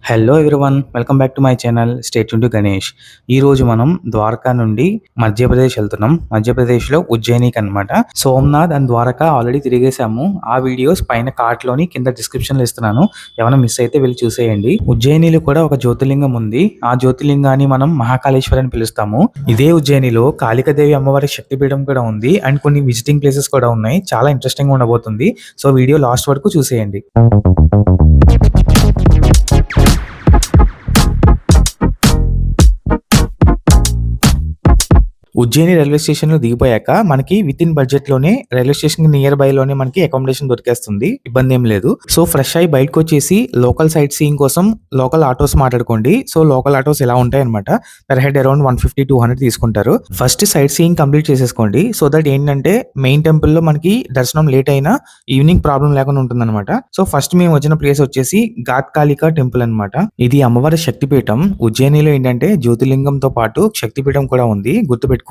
Hello everyone, welcome back to my channel. Stay tune to Ganesh. ఈరోజు మనం ద్వారకా నుండి మధ్యప్రదేశ్ వెళ్తున్నాం. మధ్యప్రదేశ్లో ఉజ్జయినికి అనమాట. Somnath and Dwaraka already తిరిగేసాము. ఆ వీడియోస్ పైన కార్ట్లోని కింద డిస్క్రిప్షన్లో ఇస్తున్నాను. ఏమైనా మిస్ అయితే వెళ్ళి చూసేయండి. ఉజ్జయినిలో కూడా ఒక జ్యోతిర్లింగం ఉంది. ఆ జ్యోతిర్లింగాన్ని మనం మహాకాళేశ్వర్ అని పిలుస్తాము. ఇదే ఉజ్జయినిలో కాళికాదేవి అమ్మవారి శక్తిపీఠం కూడా ఉంది అండ్ కొన్ని విజిటింగ్ ప్లేసెస్ కూడా ఉన్నాయి. చాలా ఇంట్రెస్టింగ్ గా ఉండబోతుంది. సో వీడియో లాస్ట్ వరకు చూసేయండి. ఉజ్జయిని రైల్వే స్టేషన్‌లో దిగిపోయాక మనకి వితిన్ బడ్జెట్‌లోనే రైల్వే స్టేషన్‌కి నియర్ బైలోనే మనకి అకామిడేషన్ దొరికేస్తుంది. ఇబ్బందేం లేదు. సో ఫ్రెష్ అయ్యి బయటకొచ్చేసి లోకల్ సైట్ సీయింగ్ కోసం లోకల్ ఆటోస్ మాట్లాడుకోండి. సో లోకల్ ఆటోస్ ఇలా ఉంటాయన్నమాట. పర్ హెడ్ అరౌండ్ 150-200 తీసుకుంటారు. ఫస్ట్ సైట్ సీయింగ్ కంప్లీట్ చేసేసుకోండి. సో దట్ ఏంటంటే మెయిన్ టెంపుల్‌లో మనకి దర్శనం లేట్ అయినా ఈవినింగ్ ప్రాబ్లం లేకుండా ఉంటుందన్నమాట. సో ఫస్ట్ మేము వచ్చిన ప్లేస్ వచ్చేసి ఘాట్కాళికా టెంపుల్ అన్నమాట. ఇది అమ్మవారి శక్తిపీఠం. ఉజ్జయినిలో ఏంటంటే జ్యోతిర్లింగంతో పాటు శక్తిపీఠం కూడా ఉంది. గుర్తుపెట్టుకోండి.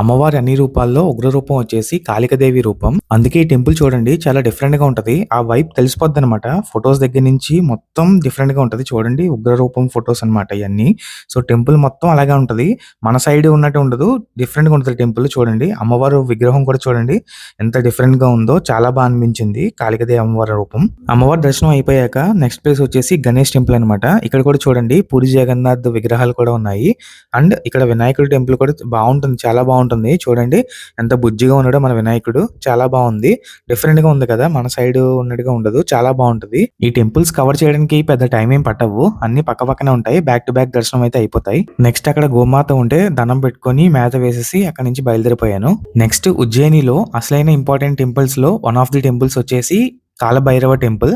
అమ్మవారి అన్ని రూపాల్లో ఉగ్ర రూపం వచ్చేసి కాళికాదేవి రూపం. అందుకే ఈ టెంపుల్ చూడండి చాలా డిఫరెంట్ గా ఉంటది. ఆ వైబ్ తెలిసిపోద్ది అనమాట. ఫొటోస్ దగ్గర నుంచి మొత్తం డిఫరెంట్ గా ఉంటది. చూడండి ఉగ్ర రూపం ఫొటోస్ అనమాట ఇవన్నీ. సో టెంపుల్ మొత్తం అలాగే ఉంటది. మన సైడ్ ఉన్నట్టు ఉండదు. డిఫరెంట్ గా ఉంటది టెంపుల్. చూడండి అమ్మవారు విగ్రహం కూడా చూడండి ఎంత డిఫరెంట్ గా ఉందో. చాలా బాగా అనిపించింది కాళికాదేవి అమ్మవారి రూపం. అమ్మవారి దర్శనం అయిపోయాక నెక్స్ట్ ప్లేస్ వచ్చేసి గణేష్ టెంపుల్ అనమాట. ఇక్కడ కూడా చూడండి పూరి జగన్నాథ్ విగ్రహాలు కూడా ఉన్నాయి. అండ్ ఇక్కడ వినాయకుడి టెంపుల్ కూడా బాగుంటుంది. చాలా బాగుంటుంది. చూడండి ఎంత బుజ్జిగా ఉన్నాడో మన వినాయకుడు. చాలా బాగుంది. డిఫరెంట్ గా ఉంది కదా, మన సైడ్ ఉన్నట్టుగా ఉండదు. చాలా బాగుంటది. ఈ టెంపుల్స్ కవర్ చేయడానికి పెద్ద టైం ఏం పట్టవు. అన్ని పక్క పక్కనే ఉంటాయి. బ్యాక్ టు బ్యాక్ దర్శనం అయితే అయిపోతాయి. నెక్స్ట్ అక్కడ గోమాత ఉంటే దండం పెట్టుకొని మేత వేసేసి అక్కడ నుంచి బయలుదేరిపోయాను. నెక్స్ట్ ఉజ్జయినిలో అసలైన ఇంపార్టెంట్ టెంపుల్స్ లో వన్ ఆఫ్ ది టెంపుల్స్ వచ్చేసి కాలభైరవ టెంపుల్.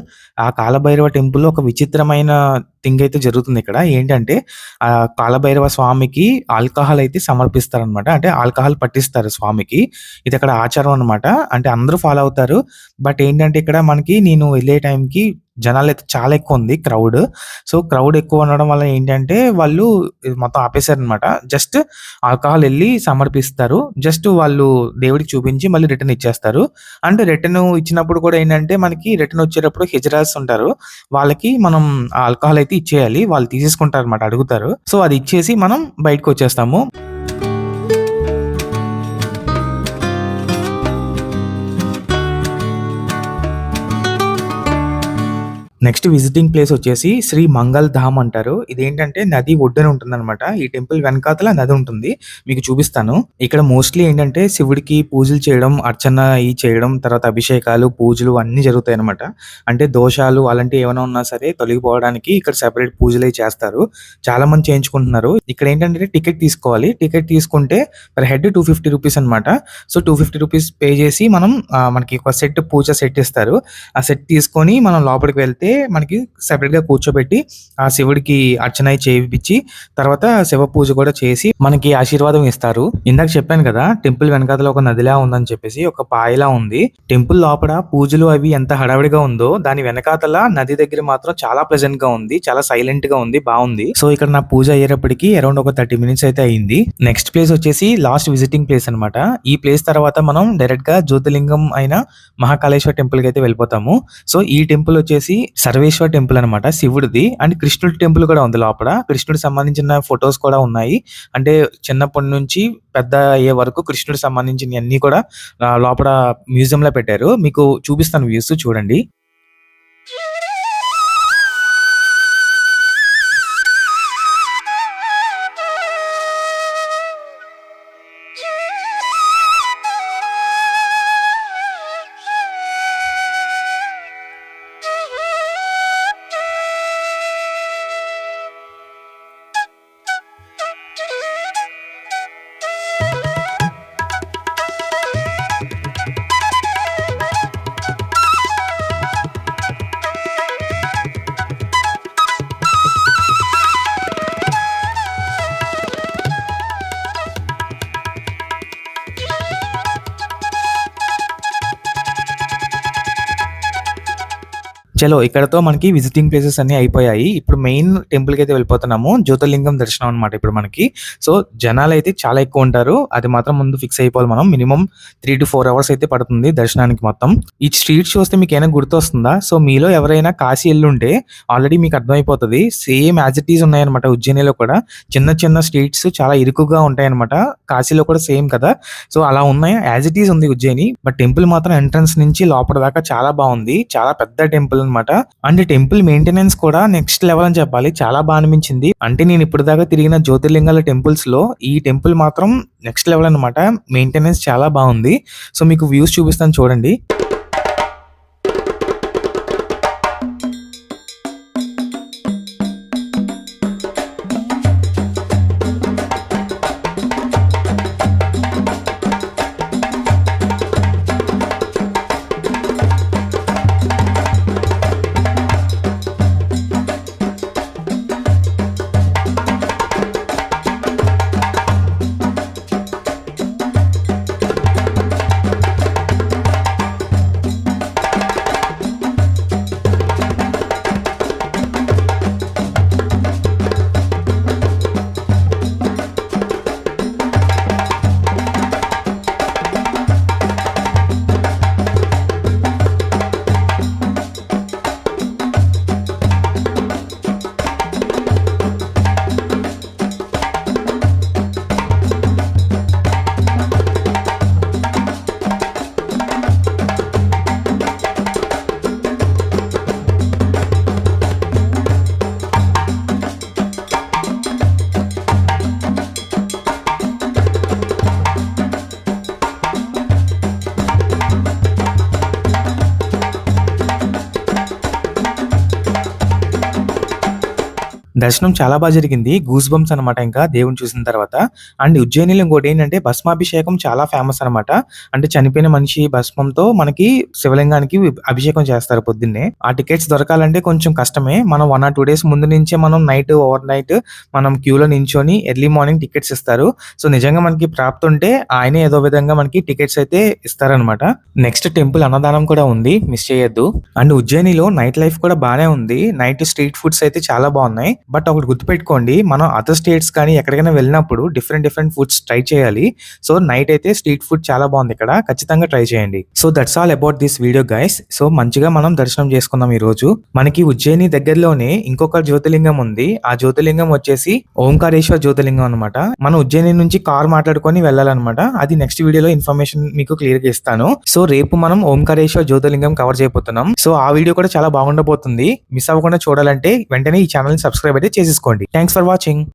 ఆ కాలభైరవ టెంపుల్ ఒక విచిత్రమైన థింగ్ అయితే జరుగుతుంది ఇక్కడ. ఏంటంటే ఆ కాలభైరవ స్వామికి ఆల్కహాల్ అయితే సమర్పిస్తారనమాట. అంటే ఆల్కహాల్ పట్టిస్తారు స్వామికి. ఇది అక్కడ ఆచారం అనమాట. అంటే అందరూ ఫాలో అవుతారు. బట్ ఏంటంటే ఇక్కడ మనకి నేను వెళ్ళే టైంకి జనాలు అయితే చాలా ఎక్కువ ఉంది క్రౌడ్. సో క్రౌడ్ ఎక్కువ ఉండడం వల్ల ఏంటంటే వాళ్ళు ఇది మొత్తం ఆపేశారనమాట. జస్ట్ ఆల్కహాల్ వెళ్ళి సమర్పిస్తారు. జస్ట్ వాళ్ళు దేవుడికి చూపించి మళ్ళీ రిటర్న్ ఇచ్చేస్తారు. అంటే రిటర్న్ ఇచ్చినప్పుడు కూడా ఏంటంటే మనకి రిటర్న్ వచ్చేటప్పుడు హిజరాస్ ఉంటారు. వాళ్ళకి మనం ఆ ఆల్కహాల్ అయితే ఇచ్చేయాలి. వాళ్ళు తీసేసుకుంటారు అనమాట, అడుగుతారు. సో అది ఇచ్చేసి మనం బయటకు వచ్చేస్తాము. నెక్స్ట్ విజిటింగ్ ప్లేస్ వచ్చేసి శ్రీ మంగళ్ ధామ్ అంటారు. ఇదేంటంటే నది ఒడ్డున ఉంటుందన్నమాట. ఈ టెంపుల్ వెనకాతల నది ఉంటుంది. మీకు చూపిస్తాను. ఇక్కడ మోస్ట్లీ ఏంటంటే శివుడికి పూజలు చేయడం, అర్చన చేయడం, తర్వాత అభిషేకాలు, పూజలు అన్ని జరుగుతాయి అనమాట. అంటే దోషాలు అలాంటివి ఏమైనా ఉన్నా సరే తొలగిపోవడానికి ఇక్కడ సెపరేట్ పూజలు చేస్తారు. చాలా మంది చేయించుకుంటున్నారు. ఇక్కడ ఏంటంటే టికెట్ తీసుకోవాలి. టికెట్ తీసుకుంటే పర్ హెడ్ 250 రూపీస్ అనమాట. సో 250 రూపీస్ పే చేసి మనం మనకి ఒక సెట్ పూజ సెట్ ఇస్తారు. ఆ సెట్ తీసుకొని మనం లోపలికి వెళ్తే మనకి సెపరేట్ గా కూర్చోబెట్టి ఆ శివుడికి అర్చన చేయించి తర్వాత శివ పూజ కూడా చేసి మనకి ఆశీర్వాదం ఇస్తారు. ఇందాక చెప్పాను కదా టెంపుల్ వెనకాతల ఒక నదిలా ఉందని చెప్పేసి, ఒక పాయలా ఉంది. టెంపుల్ లోపల పూజలు అవి ఎంత హడావిడిగా ఉందో దాని వెనకాతల నది దగ్గర మాత్రం చాలా ప్లెజెంట్ గా ఉంది. చాలా సైలెంట్ గా ఉంది. బాగుంది. సో ఇక్కడ నా పూజ అయ్యేటప్పటికి అరౌండ్ ఒక 30 మినిట్స్ అయితే అయింది. నెక్స్ట్ ప్లేస్ వచ్చేసి లాస్ట్ విజిటింగ్ ప్లేస్ అనమాట. ఈ ప్లేస్ తర్వాత మనం డైరెక్ట్ గా జ్యోతిర్లింగం అయిన మహాకాళేశ్వర టెంపుల్ కి అయితే వెళ్ళిపోతాము. సో ఈ టెంపుల్ వచ్చేసి సర్వేశ్వర టెంపుల్ అనమాట, శివుడిది. అండ్ కృష్ణుడి టెంపుల్ కూడా ఉంది లోపల. కృష్ణుడికి సంబంధించిన ఫొటోస్ కూడా ఉన్నాయి. అంటే చిన్నప్పటి నుంచి పెద్ద అయ్యే వరకు కృష్ణుడికి సంబంధించిన అన్ని కూడా లోపల మ్యూజియం లో పెట్టారు. మీకు చూపిస్తాను వ్యూస్ చూడండి. చలో ఇక్కడతో మనకి విజిటింగ్ ప్లేసెస్ అన్నీ అయిపోయాయి. ఇప్పుడు మెయిన్ టెంపుల్‌కైతే వెళ్ళిపోతున్నాము. జ్యోతిర్లింగం దర్శనం అనమాట ఇప్పుడు మనకి. సో, జనాలైతే చాలా ఎక్కువుంటారు. అది మాత్రం ముందు ఫిక్స్ అయిపోవాలి మనం. మినిమమ్ 3-4 అవర్స్ అయితే పడుతుంది దర్శనానికి మొత్తం. ఈ స్ట్రీట్స్ చూస్తే మీకేమైనా గుర్తొస్తుందా? సో, మీలో ఎవరైనా కాశీ ఎళ్ళుంటే ఆల్రెడీ మీకు అర్థమైపోతది. సేమ్ యాజ్ ఇట్ ఈజ్ ఉన్నాయన్నమాట ఉజ్జయినిలో కూడా. చిన్న చిన్న స్ట్రీట్స్ చాలా ఇరుకుగా ఉంటాయన్నమాట. కాశీలో కూడా సేమ్ కదా! సో, అలా ఉన్నాయి. యాజ్ ఇట్ ఈజ్ ఉంది ఉజ్జయిని. బట్ టెంపుల్ మాత్రం ఎంట్రన్స్ నుంచి లోపటి దాకా చాలా బావుంది. చాలా పెద్ద టెంపుల్ అనమాట. అండ్ టెంపుల్ మెయింటెనెన్స్ కూడా నెక్స్ట్ లెవెల్ అని చెప్పాలి. చాలా బా అనిపించింది. అంటే నేను ఇప్పటిదాకా తిరిగిన జ్యోతిర్లింగాల టెంపుల్స్‌లో ఈ టెంపుల్ మాత్రం నెక్స్ట్ లెవెల్ అనమాట. మెయింటెనెన్స్ చాలా బావుంది. సో, మీకు వ్యూస్ చూపిస్తాను చూడండి. దర్శనం చాలా బా జరిగింది. గూస్ బంప్స్ అనమాట ఇంకా దేవుడిని చూసిన తర్వాత. అండ్ ఉజ్జయినిలో ఇంకోటేంటంటే భస్మాభిషేకం చాలా ఫేమస్ అనమాట. అంటే చనిపోయిన మనిషి భస్మంతో మనకి శివలింగానికి అభిషేకం చేస్తారు పొద్దున్నే. ఆ టికెట్స్ దొరకాలంటే కొంచెం కష్టమే. మనం 1 ఆర్ 2 డేస్ ముందు నుంచే మనం ఓవర్ నైట్ మనం క్యూలో నించొని ఎర్లీ మార్నింగ్ టికెట్స్ ఇస్తారు. సో, నిజంగా మనకి ప్రాప్తి ఉంటే ఆయనే ఏదో విధంగా మనకి టికెట్స్ అయితే ఇస్తారనమాట. నెక్స్ట్ టెంపుల్ అన్నదానం కూడా ఉంది. మిస్ చేయొద్దు. అండ్ ఉజ్జయినిలో నైట్ లైఫ్ కూడా బానే ఉంది. నైట్ స్ట్రీట్ ఫుడ్స్ అయితే చాలా బాగున్నాయి. బట్ ఒకటి గుర్తుపెట్టుకోండి, మనం అదర్ స్టేట్స్ కానీ ఎక్కడికైనా వెళ్ళినప్పుడు డిఫరెంట్ ఫుడ్స్ ట్రై చేయాలి. సో, నైట్ అయితే స్ట్రీట్ ఫుడ్ చాలా బాగుంది ఇక్కడ. ఖచ్చితంగా ట్రై చేయండి. So, that's all about this video guys. So, మంచిగా మనం దర్శనం చేసుకుందాం ఈ రోజు. మనకి ఉజ్జయిని దగ్గరలోనే ఇంకొక జ్యోతిర్లింగం ఉంది. ఆ జ్యోతిర్లింగం వచ్చేసి ఓంకారేశ్వర జ్యోతిర్లింగం అనమాట. మనం ఉజ్జయిని నుంచి కార్ మాట్లాడుకొని వెళ్ళాలన్నమాట. అది నెక్స్ట్ వీడియోలో ఇన్ఫర్మేషన్ మీకు క్లియర్ గా ఇస్తాను. సో, రేపు మనం ఓంకారేశ్వర జ్యోతిర్లింగం కవర్ చేయబోతున్నాం. సో, ఆ వీడియో కూడా చాలా బాగుండబోతుంది. మిస్ అవ్వకుండా చూడాలంటే వెంటనే ఈ ఛానల్ ని సబ్స్క్రైబ్ అయితే చేసేసుకోండి. Thanks for watching.